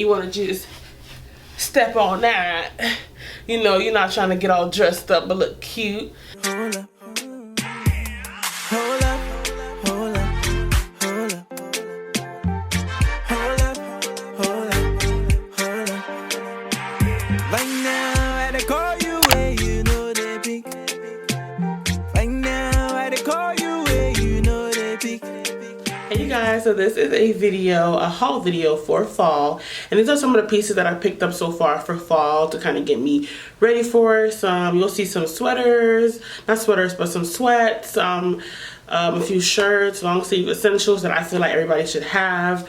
You want to just step on that. You know, you're not trying to get all dressed up but look cute. Hold up. Hold up. Hold up. Hold up. Hold up. Hold up. Hold up. Right now, I call you where you know they pick. Right now, I call you where you know they pick. Hey you guys, so this is a haul video for fall, and these are some of the pieces that I picked up so far for fall to kind of get me ready for some. You'll see some sweaters, not sweaters, but some sweats, a few shirts, long sleeve essentials that I feel like everybody should have.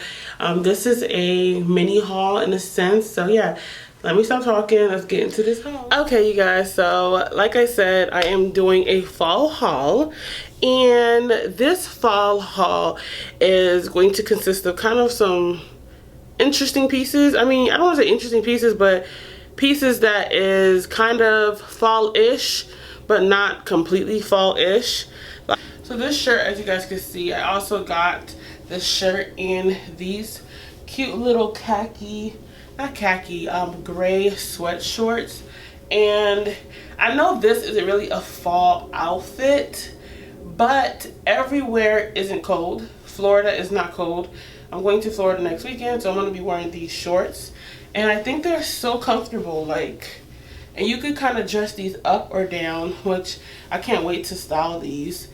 This is a mini haul in a sense, so yeah. Let me stop talking. Let's get into this haul. Okay, you guys. So, like I said, I am doing a fall haul. And this fall haul is going to consist of kind of some interesting pieces. I mean, I don't want to say interesting pieces, but pieces that is kind of fall-ish, but not completely fall-ish. So this shirt, as you guys can see, I also got this shirt in these cute little gray sweat shorts. And I know this isn't really a fall outfit, but everywhere isn't cold. Florida is not cold. I'm going to Florida next weekend, so I'm going to be wearing these shorts, and I think they're so comfortable, like, and you could kind of dress these up or down, which I can't wait to style these.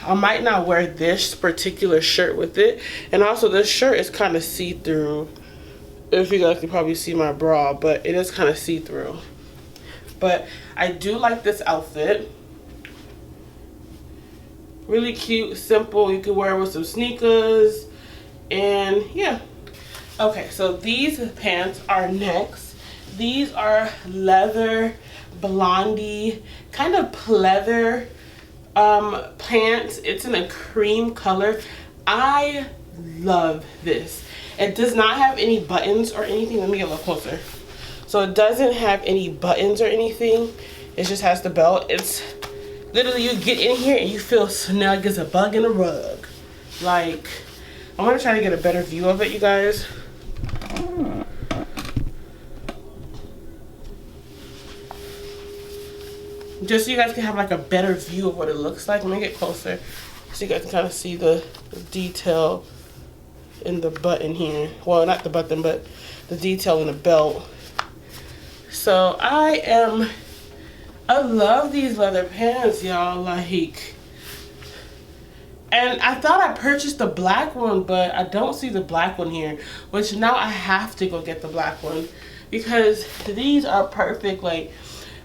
I might not wear this particular shirt with it, and also this shirt is kind of see-through. If you guys can probably see my bra, but it is kind of see-through. But I do like this outfit. Really cute, simple. You can wear it with some sneakers, and yeah. Okay, so these pants are next. These are leather, blondie, kind of pleather pants. It's in a cream color. I love this. It does not have any buttons or anything. Let me get a little closer. So it doesn't have any buttons or anything. It just has the belt. It's literally, you get in here and you feel snug as a bug in a rug. Like, I'm gonna try to get a better view of it, you guys. Just so you guys can have like a better view of what it looks like. Let me get closer so you guys can kind of see the detail in the button here. Well, not the button, but the detail in the belt. So I love these leather pants, y'all. Like, and I thought I purchased the black one, but I don't see the black one here, which now I have to go get the black one because these are perfect. Like,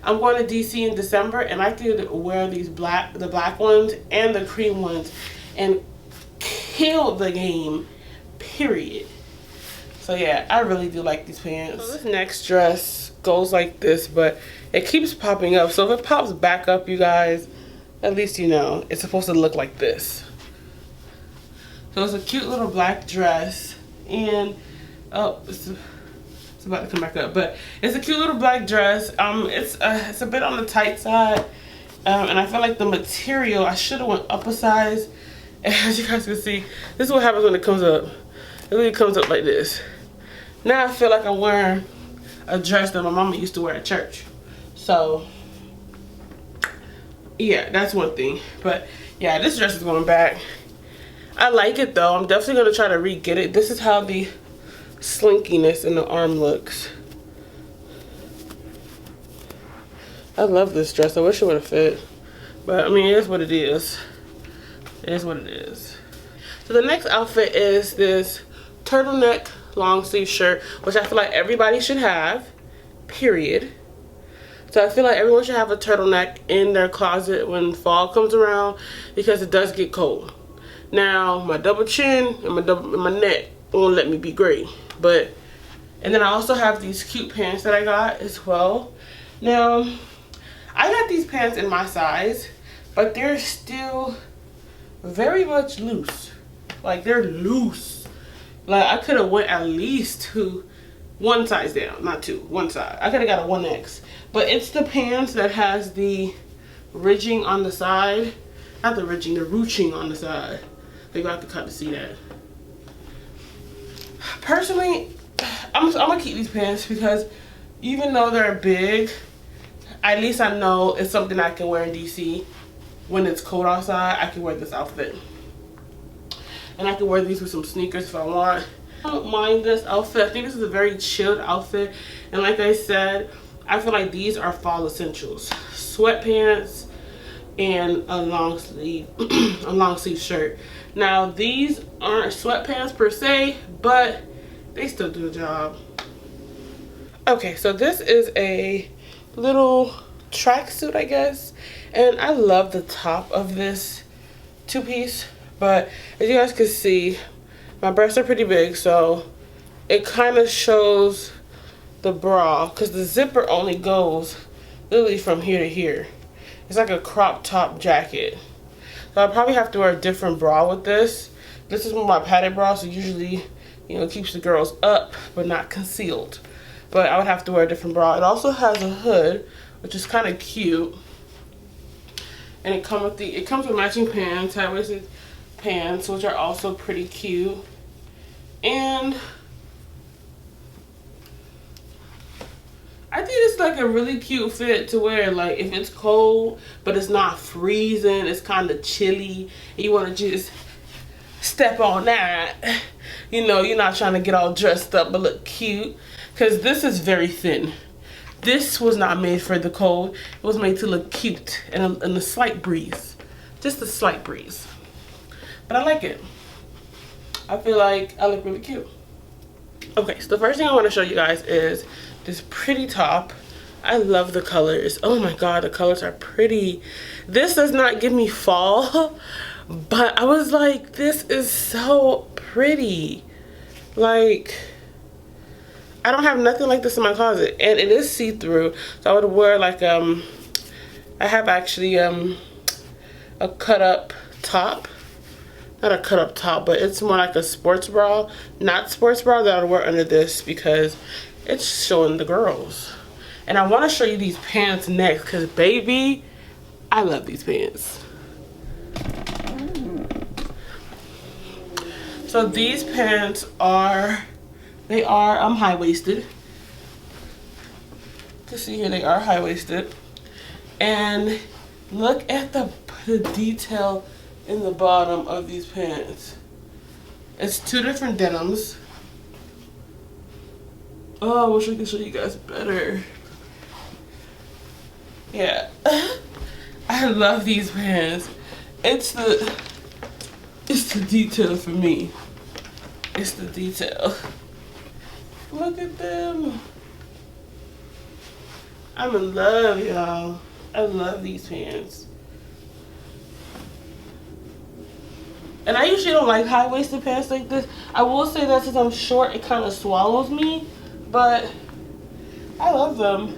I'm going to DC in December, and I could wear these the black ones and the cream ones and kill the game, period. So yeah, I really do like these pants. So this next dress goes like this, but it keeps popping up. So if it pops back up, you guys, at least you know it's supposed to look like this. So it's a cute little black dress, and oh, it's about to come back up, but it's a cute little black dress. It's a bit on the tight side, and I feel like the material, I should have went up a size. As you guys can see, this is what happens when it comes up. It really comes up like this. Now I feel like I'm wearing a dress that my mama used to wear at church. So yeah, that's one thing. But yeah, this dress is going back. I like it though. I'm definitely going to try to re-get it. This is how the slinkiness in the arm looks. I love this dress. I wish it would have fit, but I mean, it is what it is. It is what it is. So the next outfit is this turtleneck long sleeve shirt, which I feel like everybody should have, period. So I feel like everyone should have a turtleneck in their closet when fall comes around, because it does get cold. Now my double chin and my neck won't let me be gray. But, and then I also have these cute pants that I got as well. Now, I got these pants in my size, but they're still very much loose. Like, they're loose. Like, I could have went at least to one size down, not two, one size. I could have got a 1X. But it's the pants that has the ridging on the side. Not the ridging, the ruching on the side. They're going to have to cut to see that. Personally, I'm gonna keep these pants because even though they're big, at least I know it's something I can wear in DC. When it's cold outside, I can wear this outfit. And I can wear these with some sneakers if I want. I don't mind this outfit. I think this is a very chilled outfit. And like I said, I feel like these are fall essentials. Sweatpants and a long sleeve, a long sleeve shirt. Now these aren't sweatpants per se, but they still do the job. Okay, so this is a little tracksuit, I guess. And I love the top of this two-piece. But as you guys can see, my breasts are pretty big, so it kind of shows the bra because the zipper only goes literally from here to here. It's like a crop top jacket. So I'll probably have to wear a different bra with this. This is my padded bra, so usually, you know, it keeps the girls up but not concealed. But I would have to wear a different bra. It also has a hood, which is kind of cute. And it comes with matching pants, high-waisted pants, which are also pretty cute. And I think it's like a really cute fit to wear, like if it's cold but it's not freezing, it's kind of chilly, and you want to just step on that, you know, you're not trying to get all dressed up but look cute, because this is very thin. This was not made for the cold. It was made to look cute and a slight breeze, just a slight breeze. But I like it. I feel like I look really cute. Okay, so the first thing I want to show you guys is this pretty top. I love the colors. Oh my god, the colors are pretty. This does not give me fall, but I was like, this is so pretty. Like, I don't have nothing like this in my closet, and it is see-through, so I would wear like I have actually a cut-up top. Not a cut-up top, but it's more like a sports bra, not sports bra, that I would wear under this because it's showing the girls. And I want to show you these pants next because, baby, I love these pants. So these pants are, high-waisted. You can see here they are high-waisted. And look at the detail in the bottom of these pants. It's two different denims. Oh, I wish I could show you guys better. Yeah. I love these pants. It's the detail for me. It's the detail. Look at them. I'm in love, y'all. I love these pants. And I usually don't like high-waisted pants like this. I will say that since I'm short, it kind of swallows me. But I love them.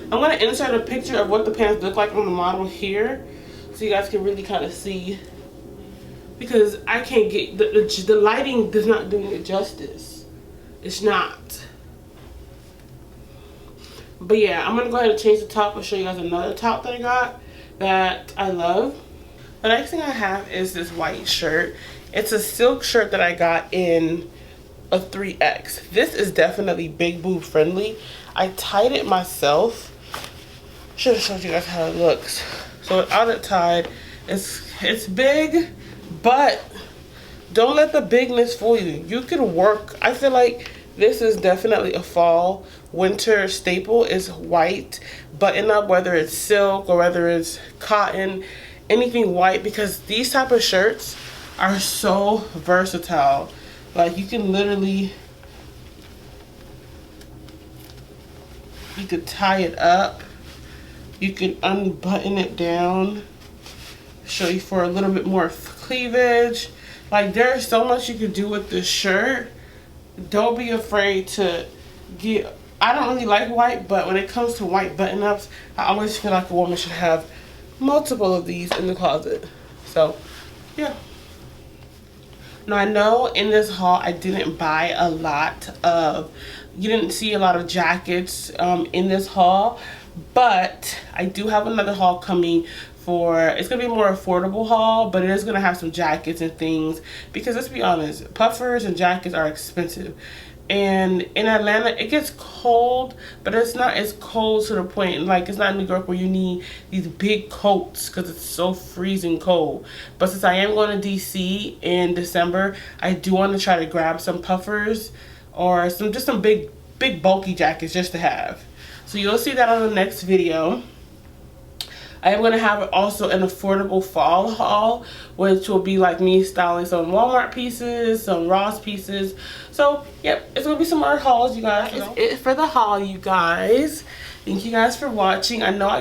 I'm going to insert a picture of what the pants look like on the model here, so you guys can really kind of see. Because I can't get, the lighting does not do it justice. It's not. But yeah, I'm going to go ahead and change the top and show you guys another top that I got that I love. The next thing I have is this white shirt. It's a silk shirt that I got in a 3X. This is definitely big boob friendly. I tied it myself. Should have showed you guys how it looks. So without it tied, it's big, but don't let the bigness fool you. You can work. I feel like this is definitely a fall winter staple, is white button up, whether it's silk or whether it's cotton. Anything white, because these type of shirts are so versatile. Like, you can literally, you could tie it up, you can unbutton it down, show you for a little bit more cleavage. Like, there's so much you can do with this shirt. Don't be afraid to get, I don't really like white, but when it comes to white button-ups, I always feel like a woman should have multiple of these in the closet. So yeah. Now I know in this haul I didn't buy a lot of, you didn't see a lot of jackets in this haul, but I do have another haul coming for, it's gonna be a more affordable haul, but it is gonna have some jackets and things, because let's be honest, puffers and jackets are expensive. And in Atlanta it gets cold, but it's not as cold to the point, like it's not in New York where you need these big coats because it's so freezing cold. But since I am going to DC in December, I do want to try to grab some puffers or some big bulky jackets just to have. So you'll see that on the next video. I am going to have also an affordable fall haul, which will be like me styling some Walmart pieces, some Ross pieces. So, yep, it's going to be some more hauls, you guys. That's it for the haul, you guys. Thank you guys for watching. I know I